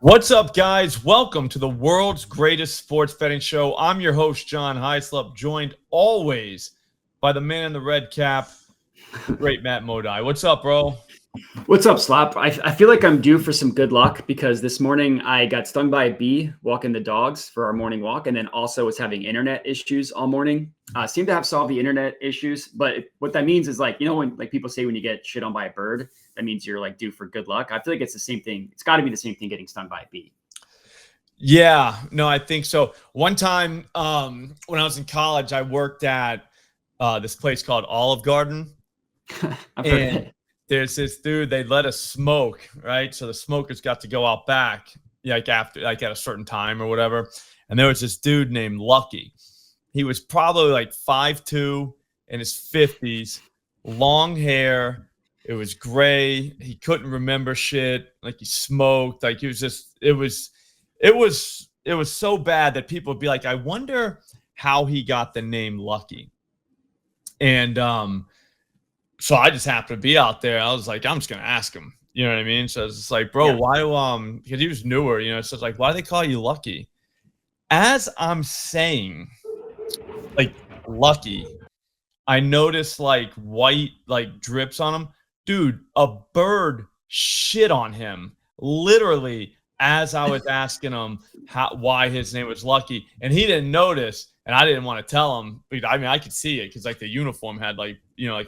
What's up, guys? Welcome to the world's greatest sports betting show. I'm your host, John Hyslop, joined always by the man in the red cap, the great Matt Modi. What's up, bro? What's up, Slop? I feel like I'm due for some good luck because this morning I got stung by a bee walking the dogs for our morning walk, and then also was having internet issues all morning. Seem to have solved the internet issues, but what that means is when people say when you get shit on by a bird, that means you're due for good luck. I feel like it's the same thing. It's got to be the same thing getting stung by a bee. Yeah, no, I think so. One time when I was in college, I worked at this place called Olive Garden. I've heard of it. There's this dude, they let us smoke, right? So the smokers got to go out back, at a certain time or whatever. And there was this dude named Lucky. He was probably 5'2", in his 50s, long hair. It was gray. He couldn't remember shit. He smoked. He was just, it was so bad that people would be like, I wonder how he got the name Lucky. And, so I just happened to be out there. I was like, I'm just going to ask him. You know what I mean? So it's like, bro, Yeah. why because he was newer, so it's like, why do they call you Lucky? As I'm saying, Lucky, I noticed white, drips on him. Dude, a bird shit on him literally as I was asking him why his name was Lucky. And he didn't notice. And I didn't want to tell him. I mean, I could see it because the uniform had a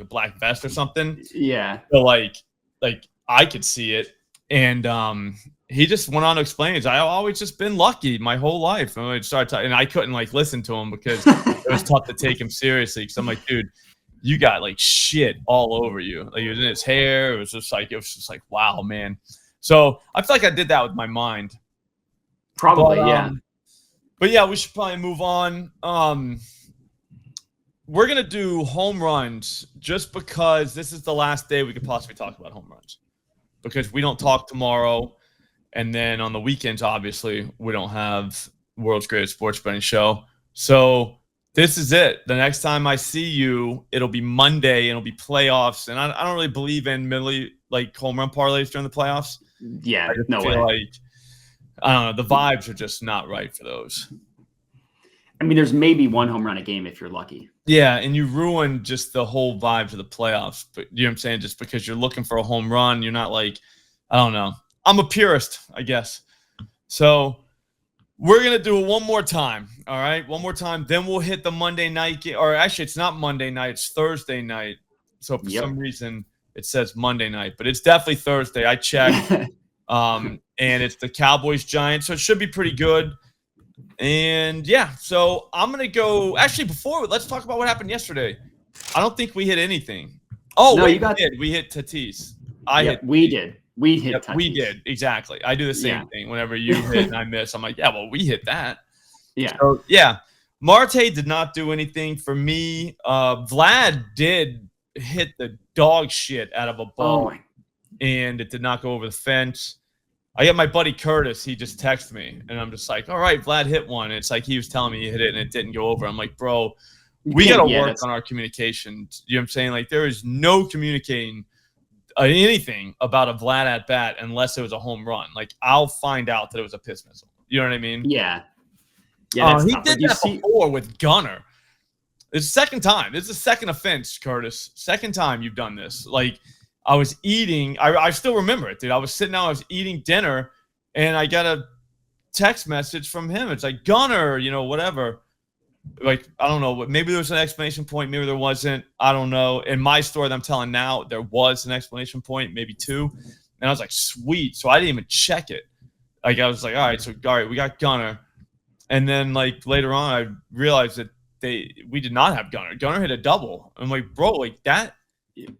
black vest or something. Yeah. So I could see it. And he just went on to explain, I've always just been lucky my whole life. And I started talking, and I couldn't listen to him because it was tough to take him seriously. Because I'm like, dude, you got shit all over you. It was in his hair. It was just wow, man. So I feel like I did that with my mind. Probably, yeah. But yeah, we should probably move on. We're going to do home runs just because this is the last day we could possibly talk about home runs. Because we don't talk tomorrow. And then on the weekends, obviously, we don't have world's greatest sports betting show. So this is it. The next time I see you, it'll be Monday and it'll be playoffs. And I don't really believe in home run parlays during the playoffs. Yeah, no way. I don't know. The vibes are just not right for those. I mean, there's maybe one home run a game if you're lucky. Yeah, and you ruin just the whole vibes of the playoffs. But you know what I'm saying? Just because you're looking for a home run, you're not I don't know. I'm a purist, I guess. So we're going to do it one more time. All right, one more time. Then we'll hit the Monday night game. Or actually, it's not Monday night. It's Thursday night. So for some reason, it says Monday night. But it's definitely Thursday. I checked. And it's the Cowboys Giants, so it should be pretty good. And yeah, so I'm gonna go. Actually, let's talk about what happened yesterday. I don't think we hit anything. Oh, no, we hit Tatis. We did. We hit. Tatis. We did exactly. I do the same thing. Whenever you hit and I miss, I'm like, yeah, well, we hit that. Yeah. So, yeah. Marte did not do anything for me. Vlad did hit the dog shit out of a ball. And it did not go over the fence. I got my buddy Curtis. He just texted me, and I'm just like, all right, Vlad hit one. And it's he was telling me he hit it, and it didn't go over. I'm like, bro, we got to work on our communication. You know what I'm saying? There is no communicating anything about a Vlad at-bat unless it was a home run. I'll find out that it was a piss missile. You know what I mean? Yeah. Yeah, he did that before with Gunnar. It's the second time. This is the second offense, Curtis. Second time you've done this. I was eating. I still remember it, dude. I was sitting down. I was eating dinner, and I got a text message from him. It's Gunnar, whatever. I don't know. Maybe there was an exclamation point. Maybe there wasn't. I don't know. In my story that I'm telling now, there was an exclamation point, maybe two. And I was like, sweet. So I didn't even check it. I was like, all right, we got Gunnar. And then later on, I realized that we did not have Gunnar. Gunnar hit a double. I'm like, bro, that.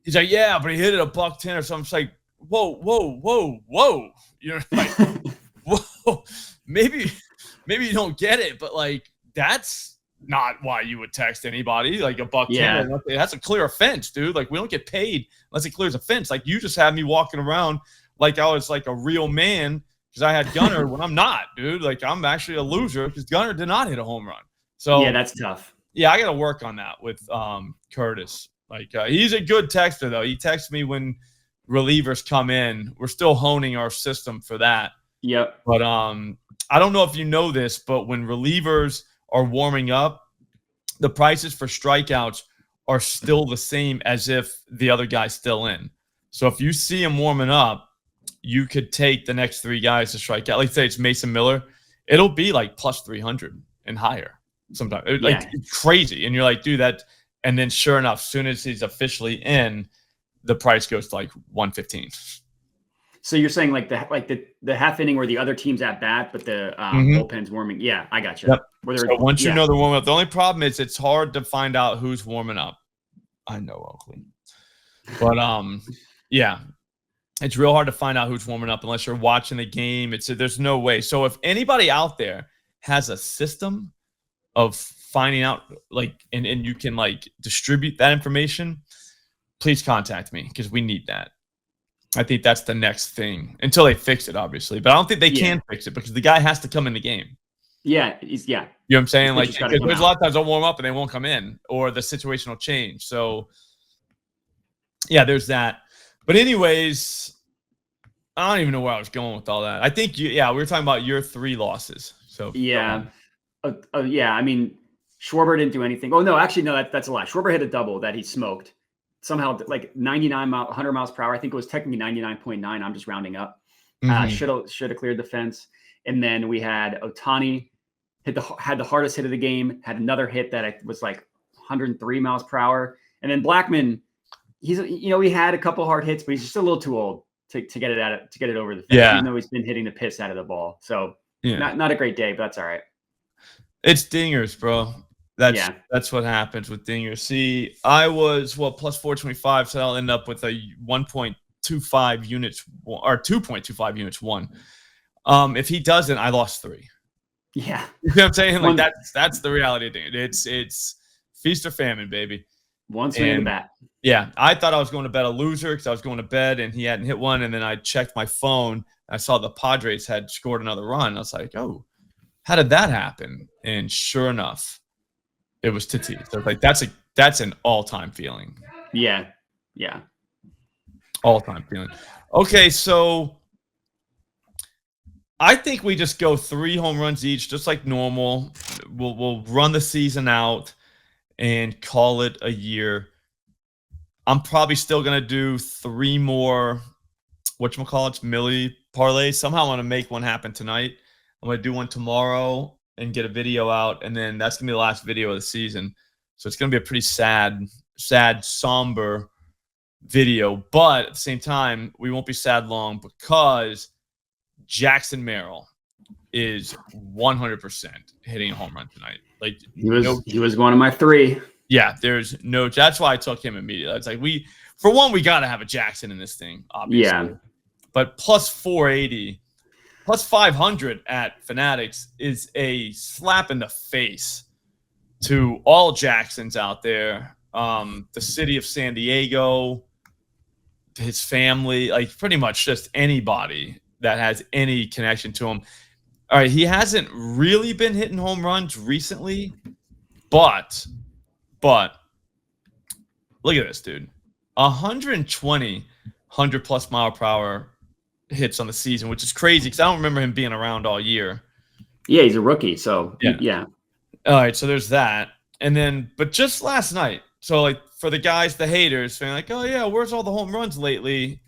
He's like, yeah, but he hit it $110 or something. It's like, whoa. You know, whoa. Maybe you don't get it, but that's not why you would text anybody $110. Yeah. That's a clear offense, dude. We don't get paid unless it clears a fence. You just had me walking around like I was a real man because I had Gunnar when I'm not, dude. I'm actually a loser because Gunnar did not hit a home run. So yeah, that's tough. Yeah, I got to work on that with Curtis. He's a good texter, though. He texts me when relievers come in. We're still honing our system for that. Yep. But I don't know if you know this, but when relievers are warming up, the prices for strikeouts are still the same as if the other guy's still in. So if you see him warming up, you could take the next 3 guys to strike out. Let's say it's Mason Miller. It'll be like plus 300 and higher sometimes. Like it's crazy. And you're like, dude, that. And then sure enough, as soon as he's officially in, the price goes to like 115. So you're saying like the half inning where the other team's at bat, but the bullpen's warming. Yeah, I got you. Yep. So once you know they're warming up, the only problem is it's hard to find out who's warming up. I know, Oakley. But yeah, it's real hard to find out who's warming up unless you're watching the game. There's no way. So if anybody out there has a system of finding out, like, and you can like distribute that information, please contact me because we need that. I think that's the next thing until they fix it, obviously. But I don't think they can fix it because the guy has to come in the game. Yeah, You know what I'm saying? Like, because there's a lot of times they'll warm up and they won't come in, or the situation will change. So, yeah, there's that. But anyways, I don't even know where I was going with all that. I think we were talking about your 3 losses. So yeah, yeah. I mean, Schwarber didn't do anything. Oh no, actually no, that's a lie. Schwarber hit a double that he smoked. Somehow like 100 miles per hour. I think it was technically 99.9. I'm just rounding up. Should have cleared the fence. And then we had Ohtani had the hardest hit of the game, had another hit that was like 103 miles per hour. And then Blackmon, he had a couple hard hits, but he's just a little too old to get it over the fence, even though he's been hitting the piss out of the ball. So not a great day, but that's all right. It's dingers, bro. That's what happens with dingers. See, I was plus 425, so I'll end up with a 1.25 units or 2.25 units won. If he doesn't, I lost 3. Yeah, you know what I'm saying? Like that's the reality, dude. It's feast or famine, baby. One swing of the bat. Yeah, I thought I was going to bet a loser because I was going to bed and he hadn't hit one, and then I checked my phone. I saw the Padres had scored another run. I was like, oh, how did that happen? And sure enough, it was Tatis. So like that's an all-time feeling. Yeah. All-time feeling. Okay, so I think we just go 3 home runs each, just like normal. We'll run the season out and call it a year. I'm probably still gonna do 3 more Millie parlays. Somehow I'm gonna make one happen tonight. I'm gonna do one tomorrow and get a video out, and then that's gonna be the last video of the season. So it's gonna be a pretty sad, somber video. But at the same time, we won't be sad long because Jackson Merrill is 100% hitting a home run tonight. Like he was one of my 3. Yeah, there's no. That's why I took him immediately. It's like we got to have a Jackson in this thing, obviously. Yeah. But plus 480, plus 500 at Fanatics is a slap in the face to all Jacksons out there. The city of San Diego, his family, like pretty much just anybody that has any connection to him. All right, he hasn't really been hitting home runs recently, but look at this, dude. 120 100+ mile per hour hits on the season, which is crazy because I don't remember him being around all year. Yeah, he's a rookie, so yeah. All right, so there's that. And then, but just last night, so like for the guys, the haters, saying like, oh yeah, where's all the home runs lately?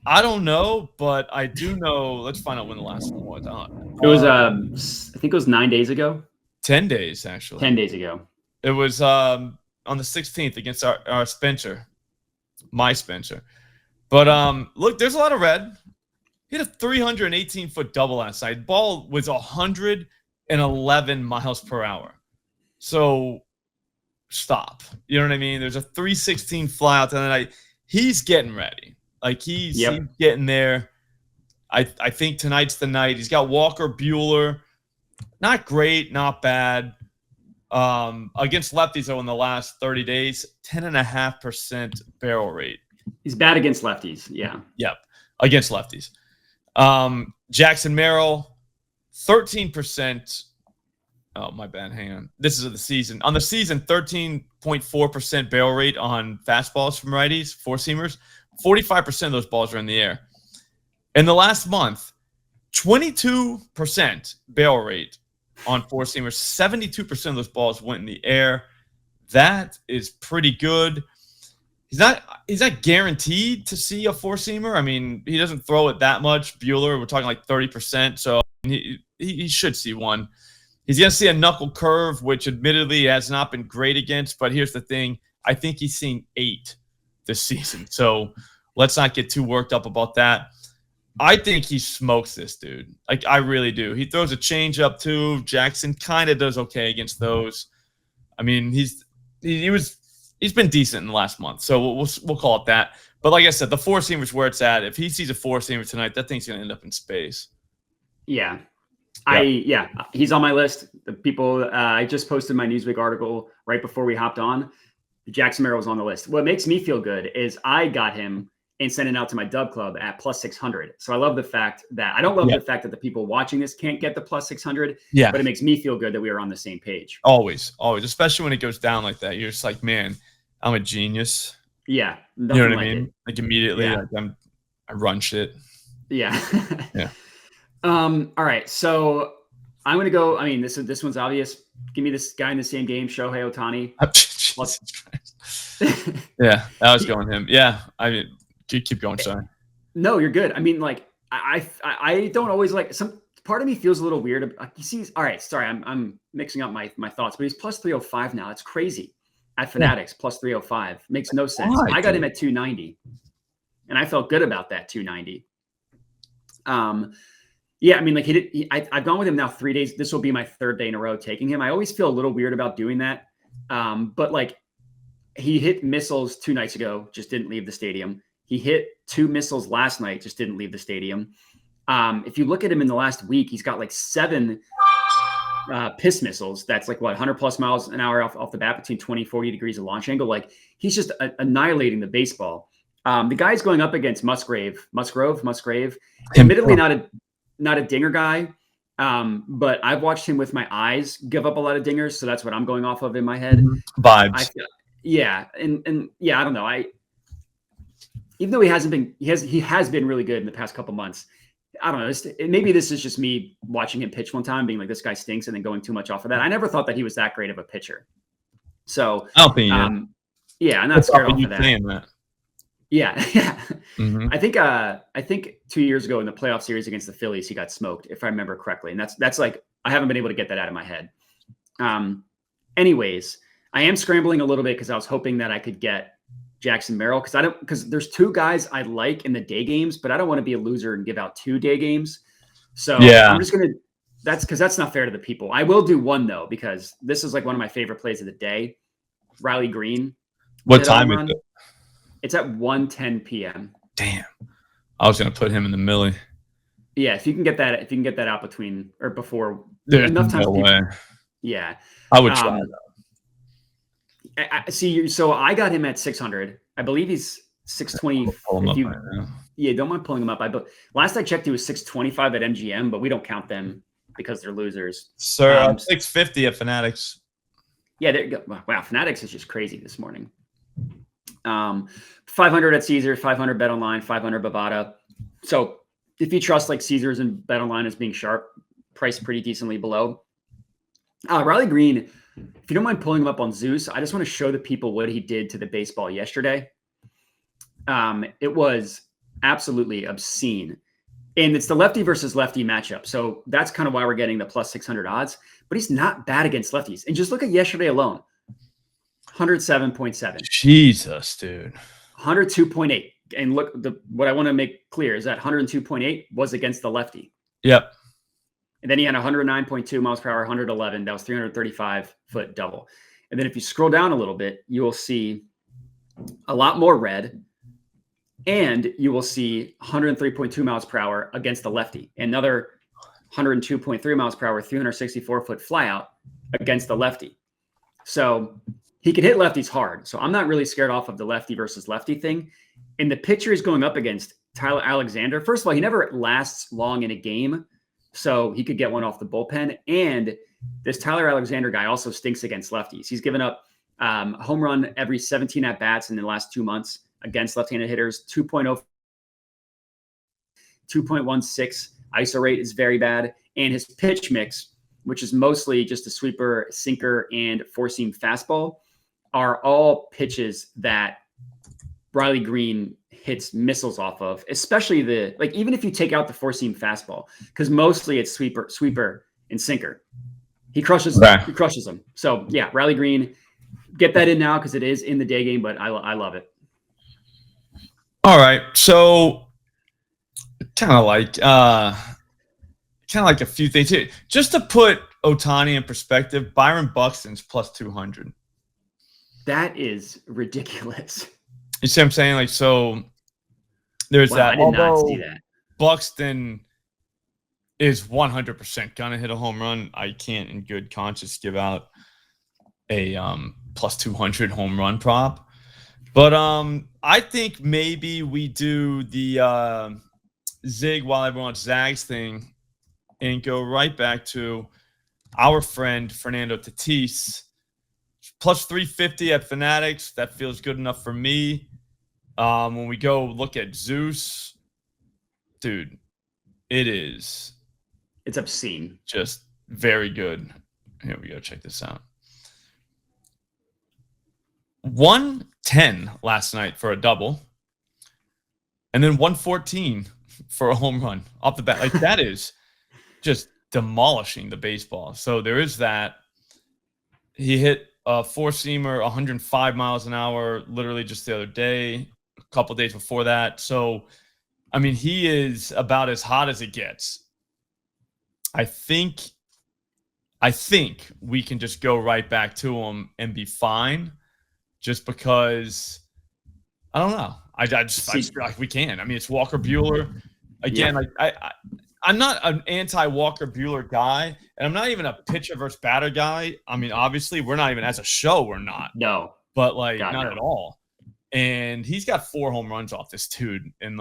I don't know, but I do know. Let's find out when the last one was on. It was, I think it was 9 days ago. 10 days, actually. 10 days ago. It was on the 16th against our Spencer, my Spencer. But look, there's a lot of red. He had a 318-foot double last night. Ball was 111 miles per hour. So stop. You know what I mean? There's a 316 fly out the other night. He's getting ready. Like he's getting there. I think tonight's the night. He's got Walker Buehler. Not great, not bad. Against lefties, though, in the last 30 days, 10.5% barrel rate. He's bad against lefties. Yeah. Yep. Against lefties. Jackson Merrill, 13%. Oh, my bad. Hang on. This is of the season. On the season, 13.4% barrel rate on fastballs from righties, four-seamers. 45% of those balls are in the air. In the last month, 22% barrel rate on four-seamers. 72% of those balls went in the air. That is pretty good. He's not guaranteed to see a four-seamer. I mean, he doesn't throw it that much. Bueller, we're talking like 30%, so he should see one. He's going to see a knuckle curve, which admittedly has not been great against, but here's the thing. I think he's seen 8 this season, so let's not get too worked up about that. I think he smokes this dude. Like, I really do. He throws a changeup too. Jackson kind of does okay against those. I mean, he's been decent in the last month, so we'll call it that. But like I said, the four-seamer's where it's at. If he sees a four-seamer tonight, that thing's going to end up in space. Yeah. He's on my list. The people, I just posted my Newsweek article right before we hopped on. Jackson Merrill was on the list. What makes me feel good is I got him and sent it out to my Dub Club at +600. So I love the fact that I don't love the fact that the people watching this can't get the +600. Yeah. But it makes me feel good that we are on the same page. Always, especially when it goes down like that. You're just like, man, I'm a genius. Yeah. You know what I mean? Like immediately, like I run shit. Yeah. Yeah. All right. So I'm going to go. I mean, this one's obvious. Give me this guy in the same game, Shohei Ohtani. Yeah, I was going him. Yeah. I mean, keep going, sorry. No, you're good. I mean, like, I don't always like some part of me feels a little weird. He sees, all right, sorry, I'm mixing up my thoughts, but he's +305 now. It's crazy. At Fanatics, +305. Makes no sense. Why, I got him at 290. And I felt good about that 290. Yeah, I mean, like I've gone with him now 3 days. This will be my 3rd day in a row taking him. I always feel a little weird about doing that. But like he hit missiles 2 nights ago, just didn't leave the stadium. He hit 2 missiles last night, just didn't leave the stadium. If you look at him in the last week, he's got like 7 piss missiles. That's like what, 100+ miles an hour off the bat, between 20-40 degrees of launch angle. Like he's just annihilating the baseball. The guy's going up against Musgrave. Admittedly not a dinger guy, but I've watched him with my eyes give up a lot of dingers, so that's what I'm going off of in my head. Vibes. And I don't know. Even though he has been really good in the past couple months. I don't know. Maybe this is just me watching him pitch one time, being like, this guy stinks, and then going too much off of that. I never thought that he was that great of a pitcher. So I don't think I'm not scared off of that. Yeah. Mm-hmm. I think 2 years ago in the playoff series against the Phillies, he got smoked, if I remember correctly. And that's like, I haven't been able to get that out of my head. Anyways, I am scrambling a little bit because I was hoping that I could get Jackson Merrill because there's 2 guys I like in the day games, but I don't want to be a loser and give out 2 day games. So I'm just going to, that's not fair to the people. I will do one though, because this is like one of my favorite plays of the day. Riley Green. What time is it? It's at 1:10 p.m. Damn. I was going to put him in the millie. Yeah, if you can get that out between or before enough time. Yeah. I would try I see. So I got him at 600. I believe he's 620. Don't mind pulling him up. Last I checked, he was 625 at MGM, but we don't count them because they're losers. Sir, 650 at Fanatics. Yeah, there you go. Wow, Fanatics is just crazy this morning. 500 at Caesars, 500 Bet Online, 500 Bovada. So if you trust like Caesars and Bet Online as being sharp, priced pretty decently below. Riley Green, if you don't mind pulling him up on Zeus, I just want to show the people what he did to the baseball yesterday. It was absolutely obscene. And it's the lefty versus lefty matchup. So that's kind of why we're getting the +600 odds. But he's not bad against lefties. And just look at yesterday alone. 107.7. Jesus, dude. 102.8. And look, what I want to make clear is that 102.8 was against the lefty. Yep. And then he had 109.2 miles per hour, 111. That was 335-foot double. And then if you scroll down a little bit, you will see a lot more red. And you will see 103.2 miles per hour against the lefty. Another 102.3 miles per hour, 364-foot flyout against the lefty. So he can hit lefties hard. So I'm not really scared off of the lefty versus lefty thing. And the pitcher is going up against Tyler Alexander. First of all, he never lasts long in a game. So he could get one off the bullpen. And this Tyler Alexander guy also stinks against lefties. He's given up a home run every 17 at-bats in the last 2 months against left-handed hitters, 2.0, 2.16 ISO rate is very bad. And his pitch mix, which is mostly just a sweeper, sinker, and four-seam fastball, are all pitches that Riley Green hits missiles off of, especially even if you take out the four-seam fastball, because mostly it's sweeper, and sinker. He crushes them. So yeah, Riley Green, get that in now because it is in the day game, but I love it. All right, so kind of like a few things here. Just to put Ohtani in perspective, Byron Buxton's plus 200. That is ridiculous. You see what I'm saying? Like, so there's that. I did not see that. Buxton is 100% gonna hit a home run. I can't in good conscience give out a plus 200 home run prop. But I think maybe we do the zig while everyone zags thing and go right back to our friend Fernando Tatis. Plus 350 at Fanatics. That feels good enough for me. When we go look at Zeus, dude, it's obscene. Just very good. Here we go. Check this out. 110 last night for a double, and then 114 for a home run off the bat. Like, that is just demolishing the baseball. So there is that. He hit a four-seamer 105 miles an hour literally just the other day, a couple days before that. So, I mean, he is about as hot as it gets. I think we can just go right back to him and be fine, just because I don't know. I just feel like we can. I mean, it's Walker Buehler again. Yeah. Like I'm not an anti-Walker Buehler guy, and I'm not even a pitcher versus batter guy. I mean, obviously, we're not even as a show. We're not. No, but not at all. And he's got 4 home runs off this dude in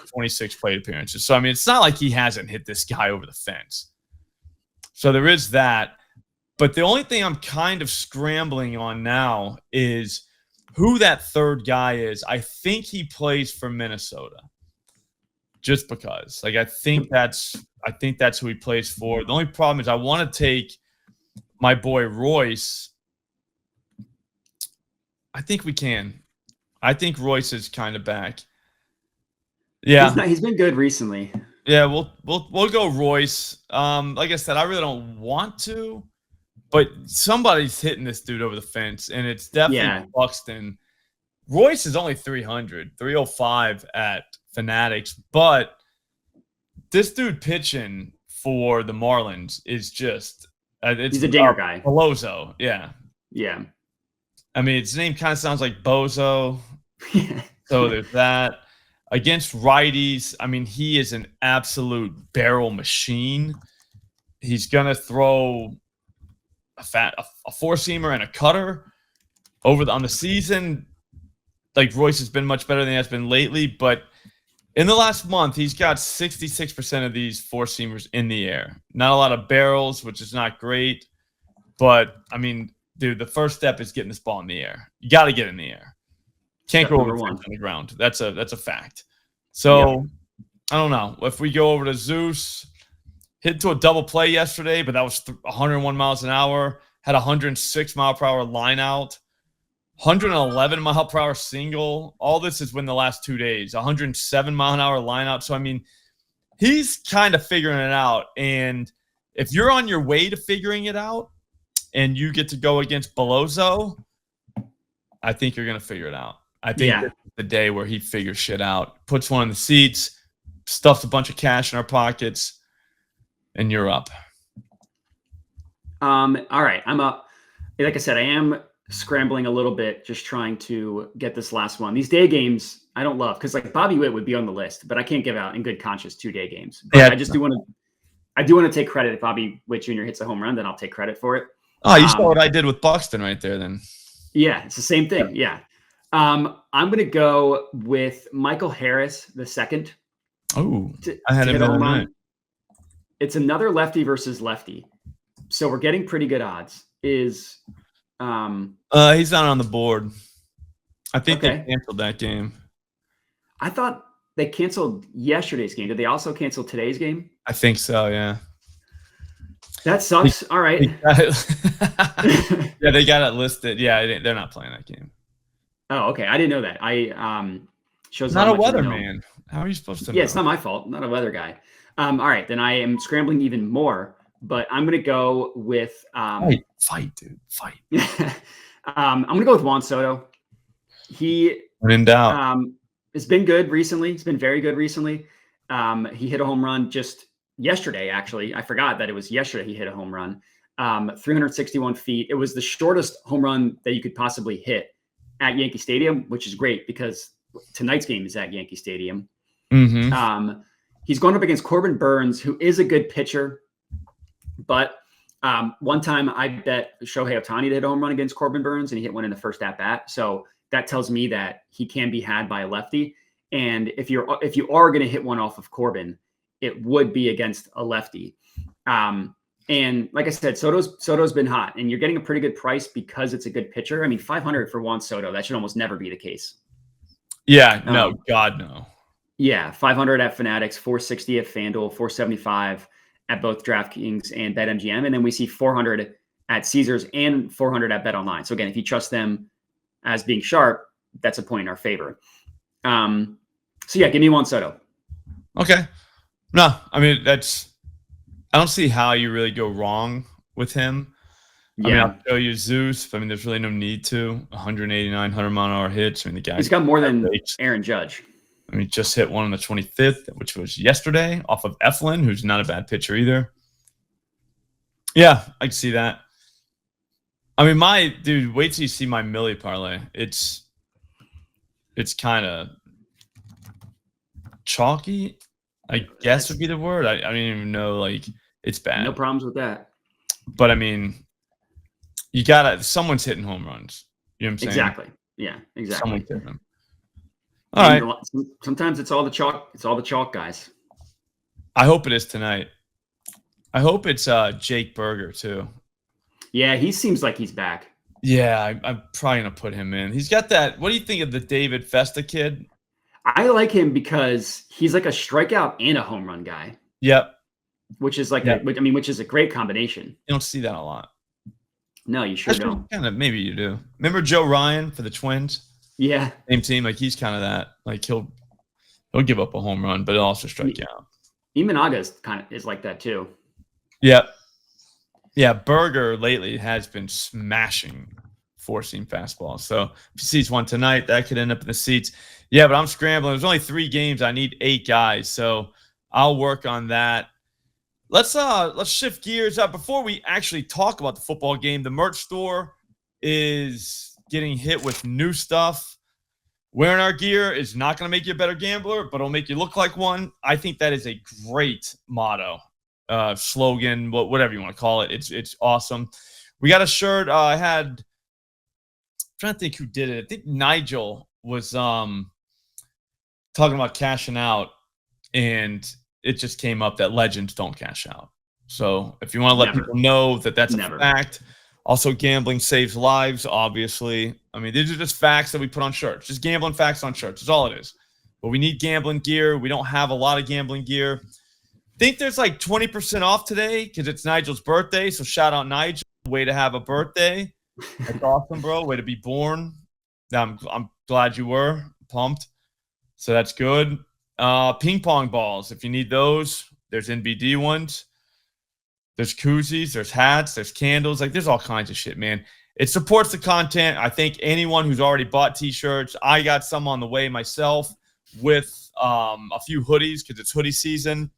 26 plate appearances. So I mean, it's not like he hasn't hit this guy over the fence. So there is that. But the only thing I'm kind of scrambling on now is who that third guy is. I think he plays for Minnesota. Just because. I think that's who he plays for. The only problem is I want to take my boy Royce. I think we can. I think Royce is kind of back. Yeah. He's been good recently. Yeah, we'll go Royce. Like I said, I really don't want to, but somebody's hitting this dude over the fence, and it's definitely Buxton. Royce is only 305 at Fanatics, but this dude pitching for the Marlins is just he's a dinger guy. Belozo, yeah. I mean, his name kind of sounds like Bozo. So there's that. Against righties, I mean, he is an absolute barrel machine. He's gonna throw a four-seamer and a cutter on the season. Like, Royce has been much better than he has been lately, but in the last month, he's got 66% of these four-seamers in the air. Not a lot of barrels, which is not great, but I mean, dude, the first step is getting this ball in the air. You got to get in the air. Can't go over on the ground. That's a fact. So I don't know if we go over to Zeus. Hit to a double play yesterday, but that was 101 miles an hour. Had 106 mile per hour line out. 111 mile per hour single. All this is within the last 2 days. 107 mile an hour line out. So I mean, he's kind of figuring it out. And if you're on your way to figuring it out, and you get to go against Belozo, I think you're going to figure it out. I think this is the day where he figures shit out, puts one in the seats, stuffs a bunch of cash in our pockets, and you're up. All right. I'm up. Like I said, I am scrambling a little bit, just trying to get this last one. These day games, I don't love, because like Bobby Witt would be on the list, but I can't give out in good conscience 2-day games. But I just do want to take credit. If Bobby Witt Jr. hits a home run, then I'll take credit for it. Oh, you saw what I did with Buxton right there then. Yeah, it's the same thing. Yeah. I'm going to go with Michael Harris the second. Oh, I had him on. It's another lefty versus lefty. So we're getting pretty good odds. He's not on the board. I think they canceled that game. I thought they canceled yesterday's game. Did they also cancel today's game? I think so, yeah. That sucks. All right. Yeah, they got it listed. Yeah, they're not playing that game. Oh, okay. I didn't know that. I shows Not how a much I know. weatherman. How are you supposed to Yeah, know? it's not my fault. I'm not a weather guy. All right, then I am scrambling even more, but I'm gonna go with Fight, dude. Fight. I'm gonna go with Juan Soto. He When in doubt. has been good recently. He's been very good recently. He hit a home run just yesterday, actually. I forgot that it was yesterday he hit a home run. 361 feet. It was the shortest home run that you could possibly hit at Yankee Stadium, which is great because tonight's game is at Yankee Stadium. Mm-hmm. He's going up against Corbin Burns, who is a good pitcher. But one time I bet Shohei Ohtani to hit a home run against Corbin Burns, and he hit one in the first at bat. So that tells me that he can be had by a lefty. And if you are going to hit one off of Corbin, it would be against a lefty. And like I said, Soto's been hot, and you're getting a pretty good price because it's a good pitcher. I mean, 500 for Juan Soto, that should almost never be the case. Yeah, no, God, no. Yeah, 500 at Fanatics, 460 at FanDuel, 475 at both DraftKings and BetMGM, and then we see 400 at Caesars and 400 at BetOnline. So again, if you trust them as being sharp, that's a point in our favor. So yeah, give me Juan Soto. Okay. No, I mean, I don't see how you really go wrong with him. Yeah. I mean, I'll show you Zeus. I mean, there's really no need to. 189, 100-mile-an-hour hits. I mean, the guy. He's got more than Aaron Judge. I mean, just hit one on the 25th, which was yesterday, off of Eflin, who's not a bad pitcher either. Yeah, I can see that. I mean, dude, wait till you see my Millie parlay. It's kind of chalky, I guess would be the word. I don't even know. Like, it's bad. No problems with that. But I mean, someone's hitting home runs. You know what I'm saying? Exactly. Yeah, exactly. Someone's hitting them. All right. Sometimes it's all the chalk. It's all the chalk guys. I hope it is tonight. I hope it's Jake Berger too. Yeah, he seems like he's back. Yeah, I'm probably gonna put him in. He's got that. What do you think of the David Festa kid? I like him because he's like a strikeout and a home run guy. Yep. Which is like which is a great combination. You don't see that a lot. No, you sure don't. Kind of, maybe you do. Remember Joe Ryan for the Twins? Yeah. Same team. Like, he's kind of that. Like, he'll give up a home run, but he'll also strike out. Imanaga is like that too. Yep. Yeah, Berger lately has been smashing four-seam fastballs. So if he sees one tonight, that could end up in the seats. Yeah, but I'm scrambling. There's only 3 games. I need 8 guys, so I'll work on that. Let's shift gears up before we actually talk about the football game. The merch store is getting hit with new stuff. Wearing our gear is not going to make you a better gambler, but it'll make you look like one. I think that is a great motto, slogan, whatever you want to call it. It's awesome. We got a shirt. I'm trying to think who did it. I think Nigel was talking about cashing out, and it just came up that legends don't cash out. So if you want to let people know that that's a fact. Also, gambling saves lives, obviously. I mean, these are just facts that we put on shirts. Just gambling facts on shirts. That's all it is. But we need gambling gear. We don't have a lot of gambling gear. Think there's like 20% off today because it's Nigel's birthday. So shout out Nigel. Way to have a birthday. That's awesome, bro. Way to be born. I'm glad you were. Pumped. So that's good. Ping pong balls. If you need those, there's NBD ones. There's koozies, there's hats, there's candles. Like, there's all kinds of shit, man. It supports the content. I think anyone who's already bought T-shirts, I got some on the way myself with a few hoodies because it's hoodie season.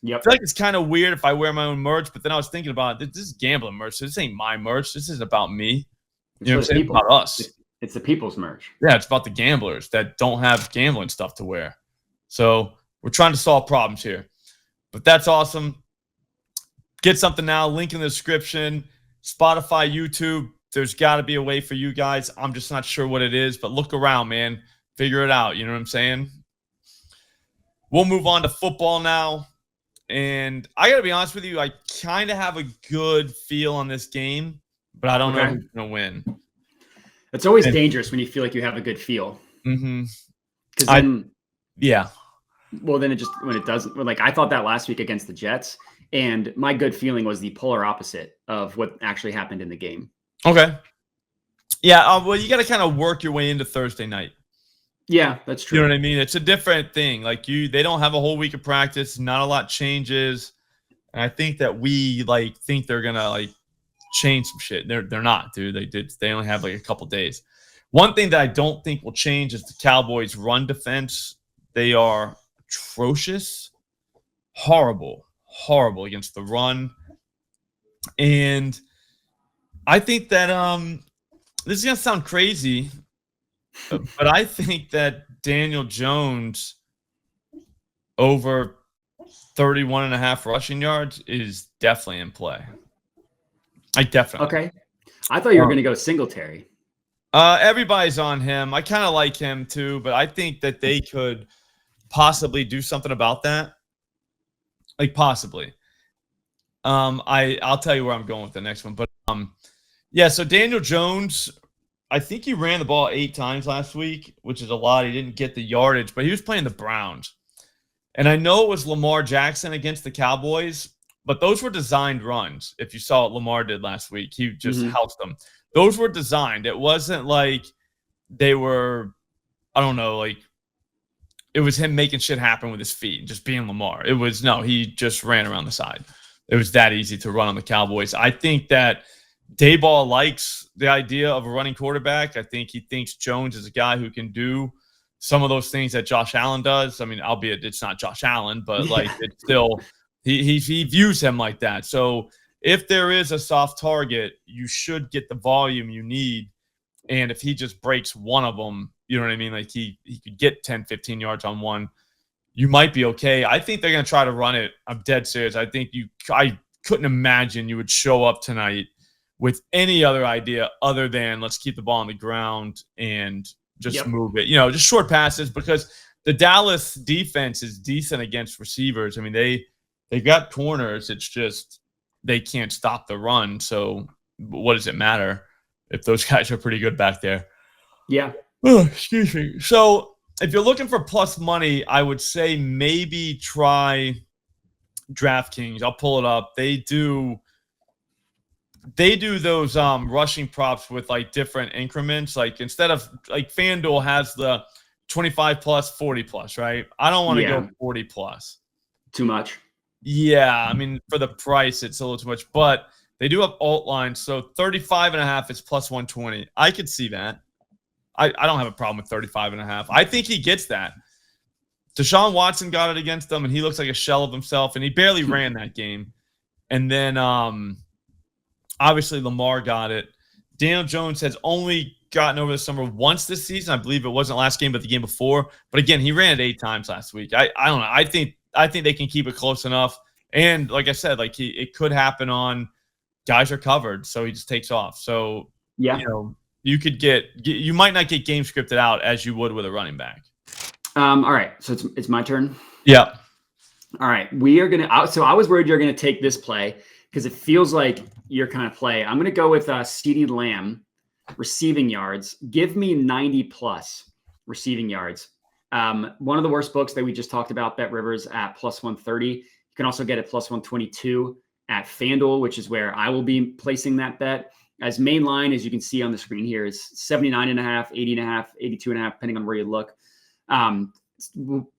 Yep. I feel like it's kind of weird if I wear my own merch, but then I was thinking about it. This is gambling merch. This ain't my merch. This is about me. You know what I'm saying? It's about us. It's the people's merch. Yeah, it's about the gamblers that don't have gambling stuff to wear. So we're trying to solve problems here. But that's awesome. Get something now. Link in the description. Spotify, YouTube. There's got to be a way for you guys. I'm just not sure what it is, but look around, man. Figure it out. You know what I'm saying? We'll move on to football now. And I got to be honest with you, I kind of have a good feel on this game, but I don't know who's going to win. It's always dangerous when you feel like you have a good feel. Mm-hmm. Because yeah. Well, then when it doesn't, like I thought that last week against the Jets, and my good feeling was the polar opposite of what actually happened in the game. Okay. Yeah. Well, you got to kind of work your way into Thursday night. Yeah, that's true. You know what I mean? It's a different thing. Like they don't have a whole week of practice. Not a lot changes. And I think that we think they're going to change some shit. They're not, dude. They only have a couple days. One thing that I don't think will change is the Cowboys' run defense. They are atrocious, horrible against the run. And I think that this is going to sound crazy, but I think that Daniel Jones over 31.5 rushing yards is definitely in play. Definitely. Okay. I thought you were going to go Singletary. Everybody's on him. I kind of like him too, but I think that they could possibly do something about that. Possibly. I'll tell you where I'm going with the next one, but yeah. So Daniel Jones, I think he ran the ball 8 times last week, which is a lot. He didn't get the yardage, but he was playing the Browns, and I know it was Lamar Jackson against the Cowboys, but those were designed runs. If you saw what Lamar did last week, he just housed them. Those were designed. It wasn't like they were, I don't know, it was him making shit happen with his feet, just being Lamar. It was, no, he just ran around the side. It was that easy to run on the Cowboys. I think that Dayball likes the idea of a running quarterback. I think he thinks Jones is a guy who can do some of those things that Josh Allen does. I mean, albeit it's not Josh Allen, but it's still, he views him like that. So if there is a soft target, you should get the volume you need. And if he just breaks one of them, you know what I mean? He could get 10, 15 yards on one. You might be okay. I think they're going to try to run it. I'm dead serious. I couldn't imagine you would show up tonight with any other idea other than let's keep the ball on the ground and just move it. Just short passes, because the Dallas defense is decent against receivers. I mean, they got corners. It's just they can't stop the run. So what does it matter if those guys are pretty good back there? Yeah. Oh, excuse me. So if you're looking for plus money, I would say maybe try DraftKings. I'll pull it up. They do those rushing props with different increments. Instead of FanDuel has the 25 plus, 40 plus, right? I don't want to go 40 plus. Too much. Yeah, I mean, for the price, it's a little too much. But they do have alt lines, so 35.5 is plus 120. I could see that. I don't have a problem with 35.5. I think he gets that. Deshaun Watson got it against them, and he looks like a shell of himself, and he barely ran that game. And then obviously Lamar got it. Daniel Jones has only gotten over the summer once this season. I believe it wasn't last game, but the game before. But again, he ran it 8 times last week. I don't know. I think they can keep it close enough. And like I said, it could happen on guys are covered, so he just takes off. So yeah, you could you might not get game scripted out as you would with a running back. All right, so it's my turn. Yeah. All right, we are gonna. So I was worried you're gonna take this play because it feels like your kind of play. I'm gonna go with CeeDee Lamb receiving yards. Give me 90 plus receiving yards. One of the worst books that we just talked about, Bet Rivers at plus 130. You can also get it plus 122 at FanDuel, which is where I will be placing that bet. As main line, as you can see on the screen here, is 79.5, 80.5, 82.5, depending on where you look.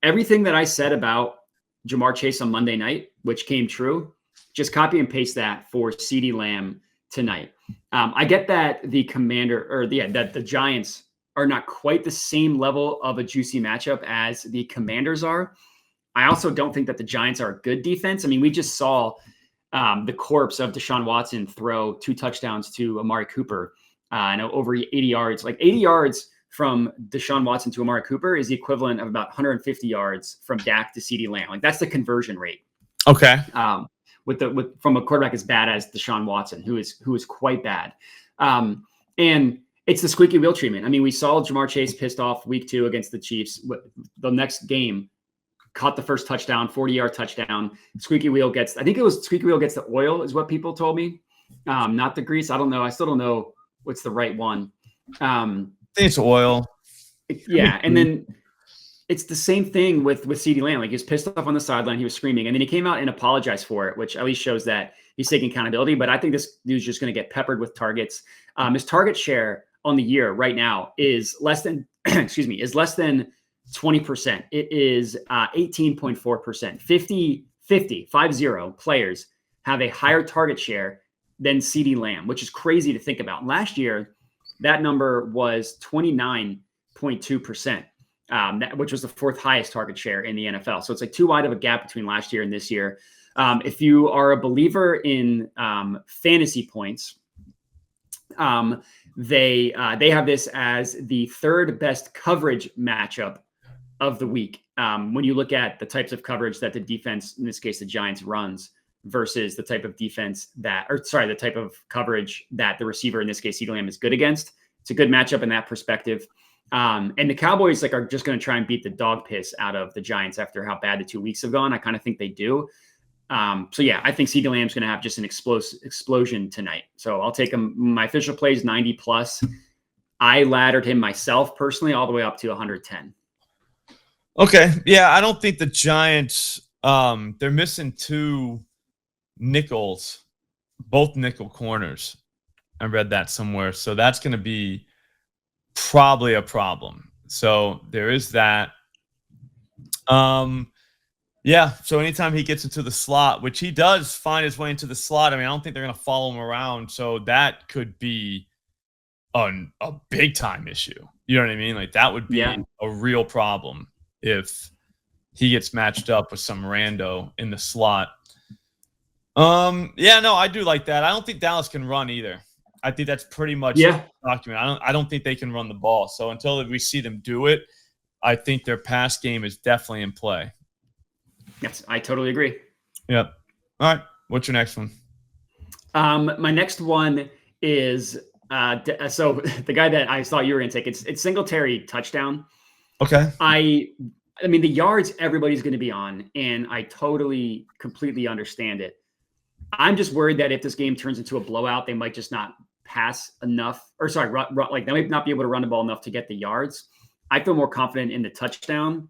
Everything that I said about Jamar Chase on Monday night, which came true, just copy and paste that for CeeDee Lamb tonight. I get that that the Giants are not quite the same level of a juicy matchup as the Commanders are. I also don't think that the Giants are a good defense. I mean, we just saw the corpse of Deshaun Watson throw 2 touchdowns to Amari Cooper, over 80 yards. 80 yards from Deshaun Watson to Amari Cooper is the equivalent of about 150 yards from Dak to CeeDee Lamb. That's the conversion rate. Okay. From a quarterback as bad as Deshaun Watson, who is quite bad. And it's the squeaky wheel treatment. I mean, we saw Jamar Chase pissed off week 2 against the Chiefs. The next game, caught the first touchdown, 40-yard touchdown. Squeaky wheel gets the oil is what people told me, not the grease. I don't know. I still don't know what's the right one. I think it's oil. Yeah. And then it's the same thing with CeeDee Lamb. Like, he was pissed off on the sideline. He was screaming. And then he came out and apologized for it, which at least shows that he's taking accountability. But I think this dude's just going to get peppered with targets. His target share on the year right now is less than, is less than 20%. It is 18.4%. 50 players have a higher target share than CeeDee Lamb, which is crazy to think about. Last year, that number was 29.2%. Which was the fourth highest target share in the NFL. So it's like too wide of a gap between last year and this year. If you are a believer in fantasy points, they have this as the third best coverage matchup of the week. When you look at the types of coverage that the defense, in this case, the Giants, runs versus the type of the type of coverage that the receiver, in this case, CeeDee Lamb, is good against. It's a good matchup in that perspective. And the Cowboys are just going to try and beat the dog piss out of the Giants after how bad the 2 weeks have gone. I kind of think they do. So yeah, I think CeeDee Lamb's going to have just an explosion tonight. So I'll take him. My official play is 90 plus. I laddered him myself personally all the way up to 110. Okay. Yeah. I don't think the Giants, they're missing two nickels, both nickel corners. I read that somewhere. So that's going to be probably a problem. So there is that. Yeah. So anytime he gets into the slot, which he does find his way into the slot, I mean, I don't think they're going to follow him around. So that could be a big time issue. You know what I mean? Like, that would be a real problem if he gets matched up with some rando in the slot. Yeah, no, I do like that. I don't think Dallas can run either. I think that's pretty much documented. I don't think they can run the ball. So until we see them do it, I think their pass game is definitely in play. Yes, I totally agree. Yep. All right. What's your next one? My next one is so the guy that I thought you were going to take, it's Singletary touchdown. Okay. I mean, the yards everybody's going to be on, and I completely understand it. I'm just worried that if this game turns into a blowout, they might just not pass enough, or sorry, like they might not be able to run the ball enough to get the yards. I feel more confident in the touchdown.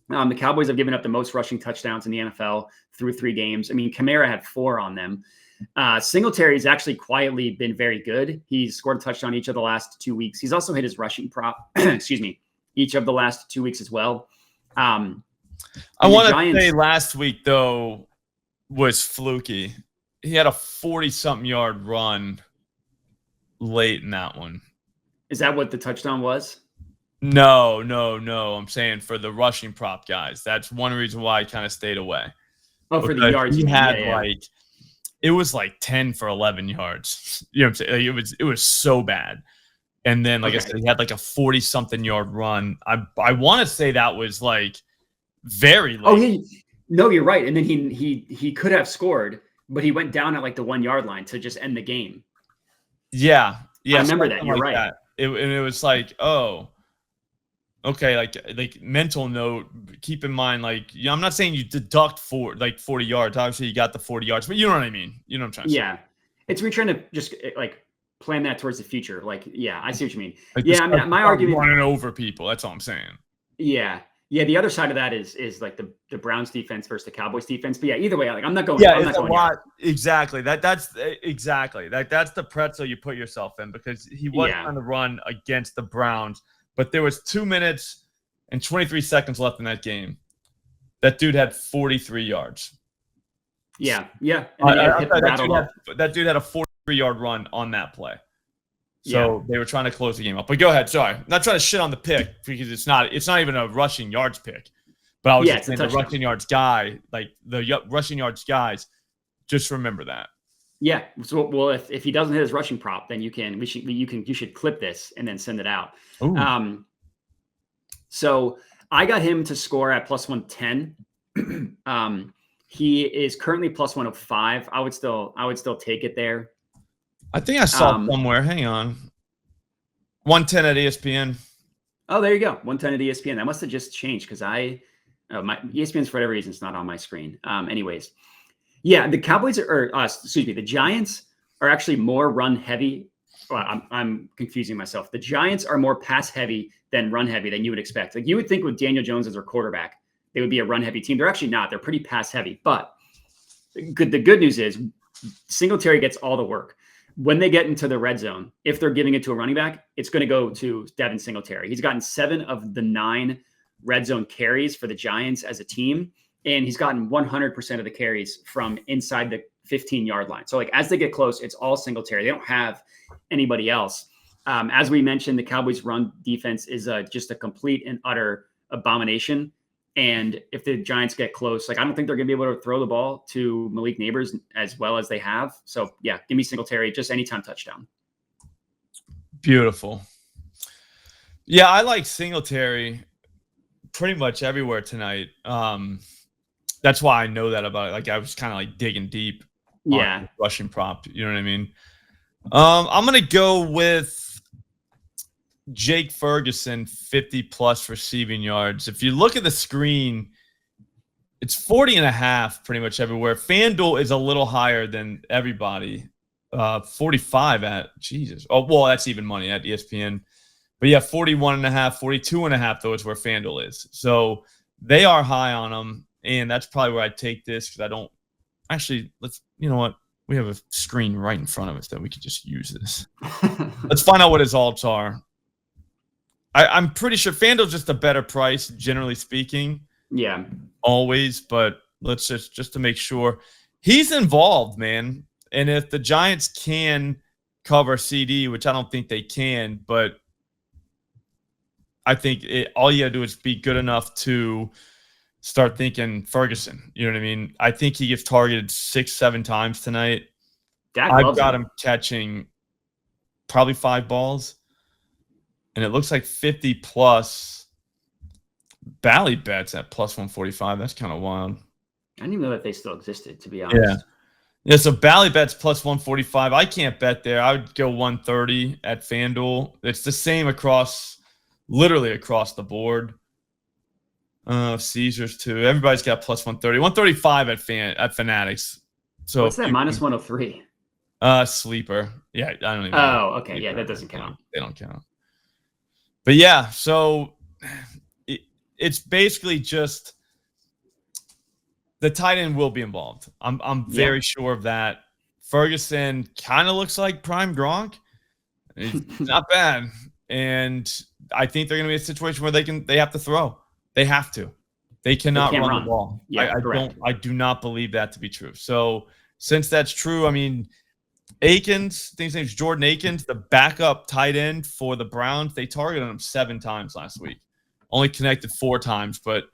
The Cowboys have given up the most rushing touchdowns in the NFL through 3 games. I mean, Kamara had 4 on them. Singletary's actually quietly been very good. He's scored a touchdown each of the last 2 weeks. He's also hit his rushing prop, each of the last 2 weeks as well. I want to say last week, though, was fluky. He had a 40-something yard run late in that one. Is that what the touchdown was? No. I'm saying for the rushing prop guys. That's one reason why I kind of stayed away. Oh, for the yards. He had it was like 10 for 11 yards. You know what I'm saying? Like, it was so bad. And then, like I said, he had like a 40-something yard run. I want to say that was like very late. Oh, no, you're right. And then he could have scored, but he went down at like the 1 yard line to just end the game. Yeah. I remember that. You're right. That. It was like, oh, okay. Like mental note. Keep in mind, like, I'm not saying you deduct 40 yards. Obviously, you got the 40 yards, but you know what I mean. You know what I'm trying to say. Yeah, it's we're trying to just like plan that towards the future. Like, yeah, I see what you mean. Like, I mean, my argument running over people. That's all I'm saying. Yeah. The other side of that is like the Browns defense versus the Cowboys defense. But yeah, either way, like I'm not going. Yeah, I'm not going lot. Exactly. That's exactly that's the pretzel you put yourself in, because he was trying to run against the Browns, but there was 2 minutes and 23 seconds left in that game. That dude had 43 yards. Yeah. And that dude had a 43-yard run on that play. So they were trying to close the game up. But go ahead. Sorry. I'm not trying to shit on the pick, because it's not even a rushing yards pick. But I was just saying the rushing yards guy, like the rushing yards guys, just remember that. Yeah. So, well, if he doesn't hit his rushing prop, then you should clip this and then send it out. Ooh. So I got him to score at plus 110. He is currently plus 105. I would still take it there. I think I saw somewhere. Hang on. 110 at ESPN. Oh, there you go. 110 at ESPN. That must have just changed, because my ESPN's for whatever reason it's not on my screen. Anyways, yeah, the Cowboys the Giants are actually more run heavy, well, I'm confusing myself. The Giants are more pass heavy than run heavy than you would expect. Like you would think with Daniel Jones as their quarterback, they would be a run heavy team. They're actually not. They're pretty pass heavy. But the good news is Singletary gets all the work. When they get into the red zone, if they're giving it to a running back, it's going to go to Devin Singletary. He's gotten 7 of the 9 red zone carries for the Giants as a team, and he's gotten 100% of the carries from inside the 15-yard line. So like as they get close, it's all Singletary. They don't have anybody else. As we mentioned, the Cowboys' run defense is just a complete and utter abomination. And if the Giants get close, like I don't think they're going to be able to throw the ball to Malik Neighbors as well as they have. So yeah, give me Singletary, just anytime touchdown. Beautiful. Yeah, I like Singletary pretty much everywhere tonight. That's why I know that about it. Like I was kind of like digging deep. Yeah, rushing prop. You know what I mean? I'm gonna go with Jake Ferguson, 50+ receiving yards. If you look at the screen, it's 40.5 pretty much everywhere. FanDuel is a little higher than everybody. 45 at Jesus. Oh, well, that's even money at ESPN. But yeah, 41.5, 42.5 though is where FanDuel is. So they are high on them, and that's probably where I take this because I don't actually. You know what? We have a screen right in front of us that we could just use this. Let's find out what his alts are. I'm pretty sure FanDuel's just a better price, generally speaking. Yeah. Always, but let's just to make sure. He's involved, man. And if the Giants can cover CD, which I don't think they can, but I think all you got to do is be good enough to start thinking Ferguson. You know what I mean? I think he gets targeted 6-7 times tonight. I've got him catching probably 5 balls. And it looks like 50+ Bally bets at +145. That's kind of wild. I didn't even know that they still existed, to be honest. Yeah, so Bally bets +145. I can't bet there. I would go 130 at FanDuel. It's the same literally across the board. Caesars too. Everybody's got +130. 135 at Fanatics. So what's that -103? Sleeper. Yeah, I don't even know. Oh, okay. Yeah, that doesn't count. They don't count. But yeah, so it's basically just the tight end will be involved. I'm very sure of that. Ferguson kind of looks like prime Gronk. It's not bad. And I think they're going to be a situation where they have to throw. They have to. They cannot run the ball. Yeah, I do not believe that to be true. So since that's true, I mean, Akins, I think his name's Jordan Akins, the backup tight end for the Browns. They targeted him 7 times last week. Only connected 4 times, but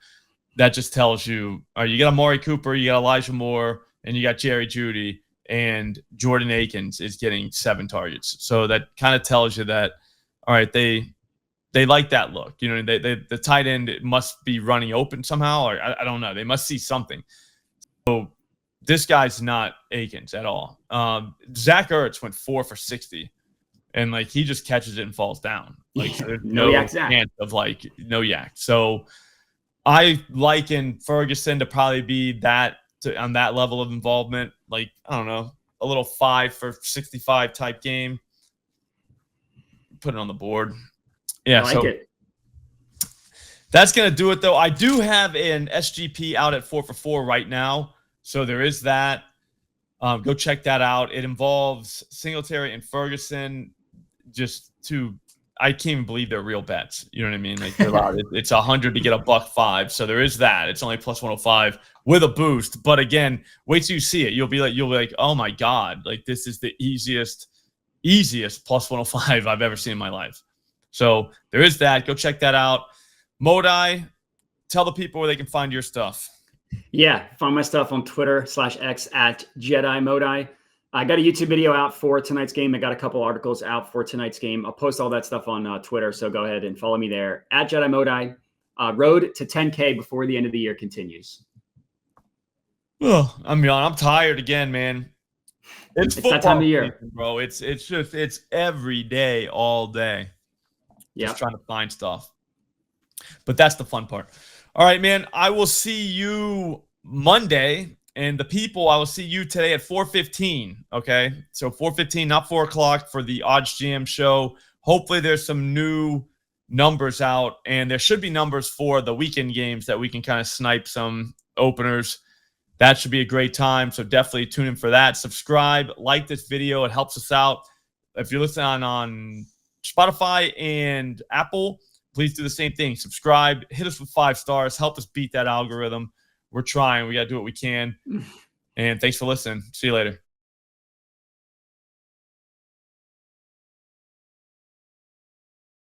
that just tells you, you got Amari Cooper, you got Elijah Moore, and you got Jerry Jeudy, and Jordan Akins is getting 7 targets. So that kind of tells you that, all right, they like that look. You know, the tight end must be running open somehow, or I don't know. They must see something. So this guy's not Akins at all. Zach Ertz went 4 for 60, and like he just catches it and falls down. Like so there's no chance of like no yak. So I liken Ferguson to probably be on that level of involvement. Like I don't know, a little 5 for 65 type game. Put it on the board. Yeah, I like it. That's gonna do it though. I do have an SGP out at 4 for 4 right now. So there is that. Go check that out. It involves Singletary and Ferguson. I can't even believe they're real bets. You know what I mean? Like it's 100 to get $1.05. So there is that. It's only +105 with a boost. But again, wait till you see it. You'll be like, oh my God, like this is the easiest +105 I've ever seen in my life. So there is that. Go check that out. Modi, tell the people where they can find your stuff. Yeah, find my stuff on Twitter/X at Jedi Modi. I got a YouTube video out for tonight's game. I got a couple articles out for tonight's game. I'll post all that stuff on Twitter, so go ahead and follow me there at Jedi Modi. Road to 10K before the end of the year continues. Oh, I'm tired again, man. It's that time of year, season, bro. It's every day, all day. Yeah, just trying to find stuff. But that's the fun part. All right, man. I will see you Monday, And the people, I will see you today at 4:15. Okay, so 4:15, not 4 o'clock for the Odds Jam show. Hopefully, there's some new numbers out, and there should be numbers for the weekend games that we can kind of snipe some openers. That should be a great time. So definitely tune in for that. Subscribe, like this video. It helps us out. If you're listening on Spotify and Apple, please do the same thing. Subscribe, hit us with 5 stars, help us beat that algorithm. We're trying. We got to do what we can. And thanks for listening. See you later.